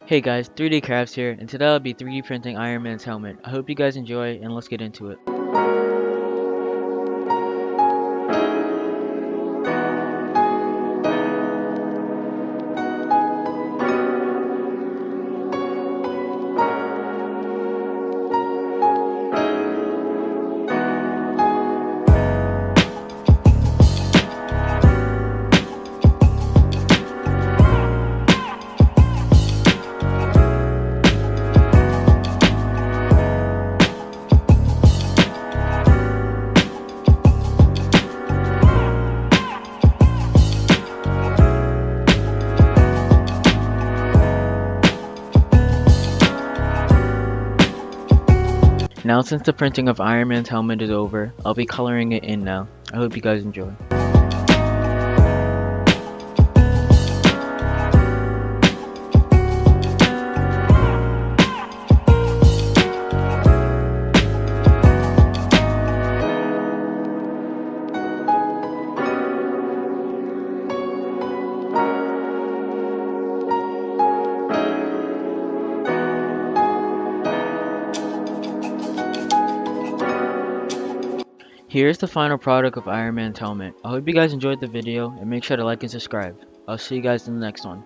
Hey guys, 3D Crafts here, and today I'll be 3D printing Iron Man's helmet. I hope you guys enjoy, and let's get into it. Now since the printing of Iron Man's helmet is over, I'll be coloring it in now. I hope you guys enjoy. Here's the final product of Iron Man's helmet. I hope you guys enjoyed the video, and make sure to like and subscribe. I'll see you guys in the next one.